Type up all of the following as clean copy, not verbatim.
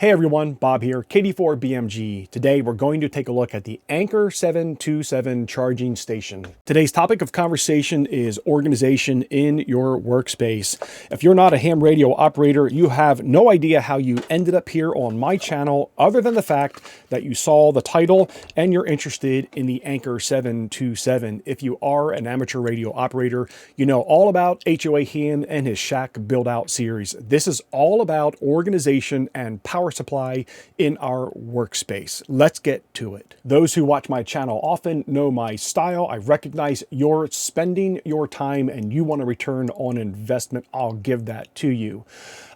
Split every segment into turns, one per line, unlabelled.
Hey everyone, Bob here, KD4BMG. Today we're going to take a look at the Anker 727 charging station. Today's topic of conversation is organization in your workspace. If you're not a ham radio operator, you have no idea how you ended up here on my channel other than the fact that you saw the title and you're interested in the Anker 727. If you are an amateur radio operator, you know all about HOA Ham and his shack build out series. This is all about organization and power supply in our workspace. Let's get to it. Those who watch my channel often know my style. I recognize you're spending your time and you want a return on investment. I'll give that to you.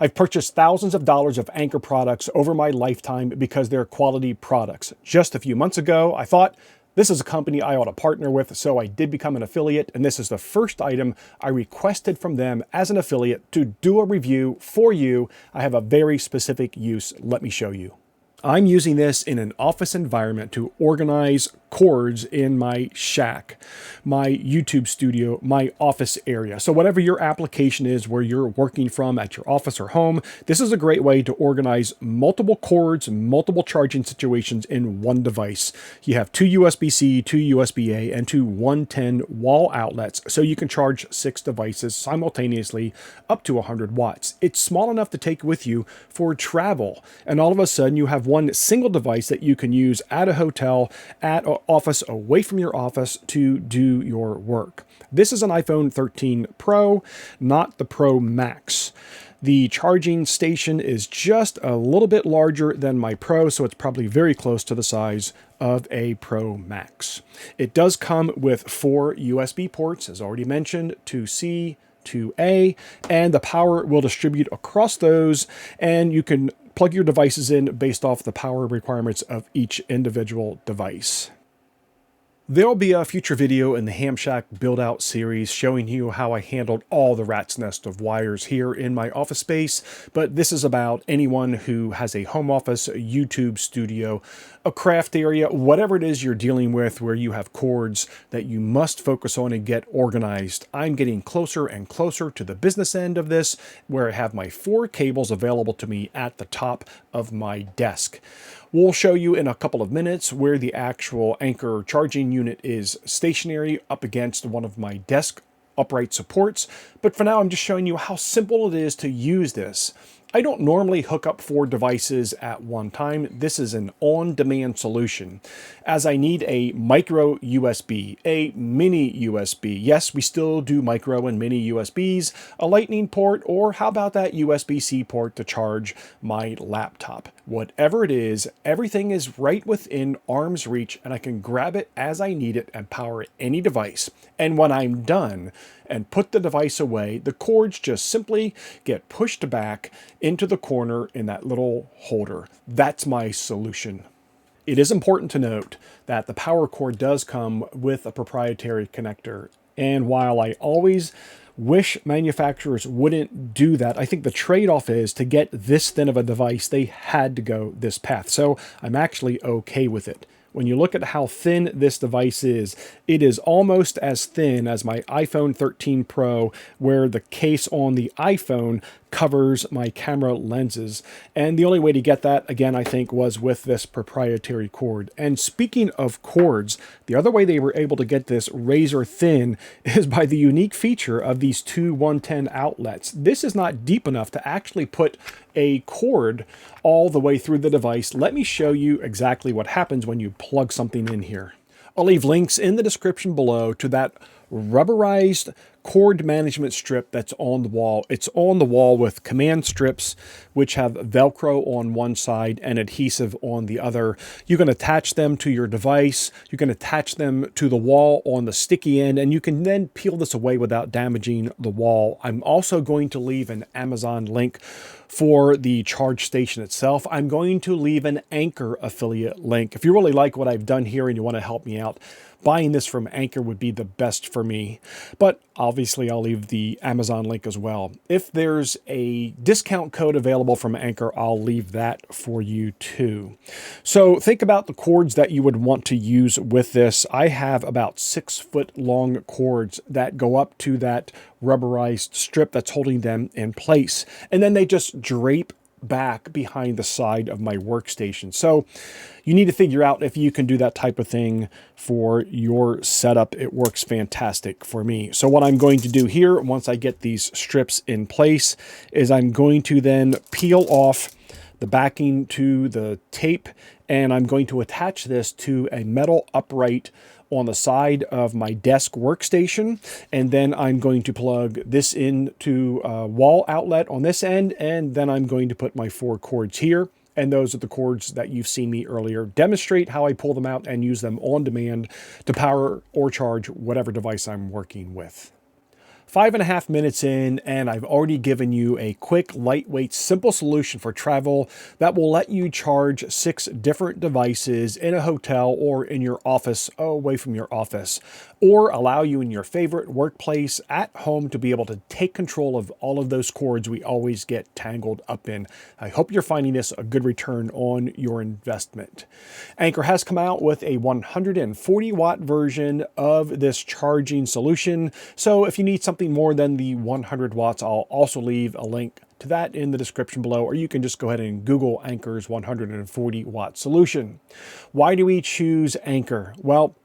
I've purchased thousands of dollars of Anker products over my lifetime because they're quality products. Just a few months ago, I thought, this is a company I ought to partner with, so I did become an affiliate, and this is the first item I requested from them as an affiliate to do a review for you. I have a very specific use. Let me show you. I'm using this in an office environment to organize cords in my shack, my YouTube studio, my office area. So whatever your application is where you're working from at your office or home, this is a great way to organize multiple cords, multiple charging situations in one device. You have two USB-C, two USB-A, and two 110 wall outlets, so you can charge 6 devices simultaneously up to 100 watts. It's small enough to take with you for travel, and all of a sudden you have one single device that you can use at a hotel, at an office, away from your office to do your work. This is an iPhone 13 Pro, not the Pro Max. The charging station is just a little bit larger than my Pro, so it's probably very close to the size of a Pro Max. It does come with 4 USB ports, as already mentioned, 2C, 2A, and the power will distribute across those, and you can plug your devices in based off the power requirements of each individual device. There will be a future video in the Ham Shack build out series showing you how I handled all the rat's nest of wires here in my office space, but this is about anyone who has a home office, a YouTube studio, a craft area, whatever it is you're dealing with where you have cords that you must focus on and get organized. I'm getting closer and closer to the business end of this, where I have my 4 cables available to me at the top of my desk. We'll show you in a couple of minutes where the actual Anker charging unit is stationary up against one of my desk upright supports. But for now, I'm just showing you how simple it is to use this. I don't normally hook up 4 devices at one time. This is an on-demand solution, as I need a micro USB, a mini USB. Yes, we still do micro and mini USBs, a lightning port, or how about that USB-C port to charge my laptop? Whatever it is, everything is right within arm's reach, and I can grab it as I need it and power any device. And when I'm done and put the device away, the cords just simply get pushed back into the corner in that little holder. That's my solution. It is important to note that the power cord does come with a proprietary connector. And while I always wish manufacturers wouldn't do that, I think the trade-off is to get this thin of a device, they had to go this path. So I'm actually okay with it. When you look at how thin this device is, it is almost as thin as my iPhone 13 Pro, where the case on the iPhone covers my camera lenses. And the only way to get that, again, I think, was with this proprietary cord. And speaking of cords, the other way they were able to get this razor thin is by the unique feature of these 2 110 outlets. This is not deep enough to actually put a cord all the way through the device. Let me show you exactly what happens when you plug something in here. I'll leave links in the description below to that rubberized cord management strip that's on the wall. It's on the wall with command strips, which have Velcro on one side and adhesive on the other. You can attach them to your device. You can attach them to the wall on the sticky end, and you can then peel this away without damaging the wall. I'm also going to leave an Amazon link for the charge station itself. I'm going to leave an Anker affiliate link. If you really like what I've done here and you want to help me out, buying this from Anker would be the best for me. But obviously I'll leave the Amazon link as well. If there's a discount code available from Anker, I'll leave that for you too. So think about the cords that you would want to use with this. I have about 6-foot long cords that go up to that rubberized strip that's holding them in place. And then they just drape back behind the side of my workstation. So you need to figure out if you can do that type of thing for your setup. It works fantastic for me. So what I'm going to do here, once I get these strips in place, is I'm going to then peel off the backing to the tape, and I'm going to attach this to a metal upright on the side of my desk workstation. And then I'm going to plug this into a wall outlet on this end, and then I'm going to put my 4 cords here. And those are the cords that you've seen me earlier demonstrate how I pull them out and use them on demand to power or charge whatever device I'm working with. 5.5 minutes in, and I've already given you a quick, lightweight, simple solution for travel that will let you charge 6 different devices in a hotel or in your office, away from your office, or allow you in your favorite workplace at home to be able to take control of all of those cords we always get tangled up in. I hope you're finding this a good return on your investment. Anker has come out with a 140 watt version of this charging solution. So if you need something more than the 100 watts, I'll also leave a link to that in the description below, or you can just go ahead and Google Anker's 140 watt solution. Why do we choose Anker? Well,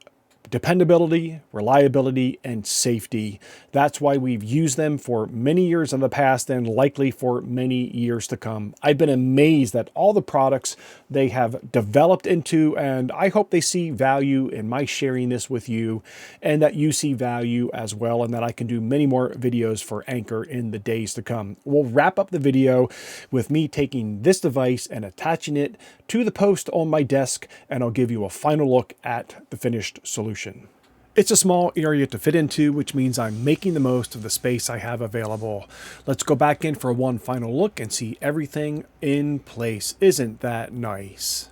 dependability, reliability, and safety. That's why we've used them for many years in the past and likely for many years to come. I've been amazed at all the products they have developed into, and I hope they see value in my sharing this with you, and that you see value as well, and that I can do many more videos for Anker in the days to come. We'll wrap up the video with me taking this device and attaching it to the post on my desk, and I'll give you a final look at the finished solution. It's a small area to fit into, which means I'm making the most of the space I have available. Let's go back in for one final look and see everything in place. Isn't that nice?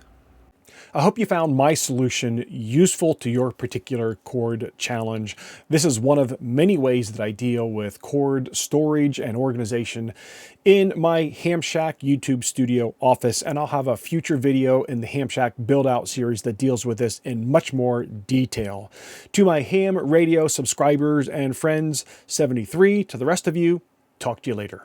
I hope you found my solution useful to your particular cord challenge. This is one of many ways that I deal with cord storage and organization in my Ham Shack YouTube studio office, and I'll have a future video in the Ham Shack build out series that deals with this in much more detail. To my ham radio subscribers and friends, 73, to the rest of you, talk to you later.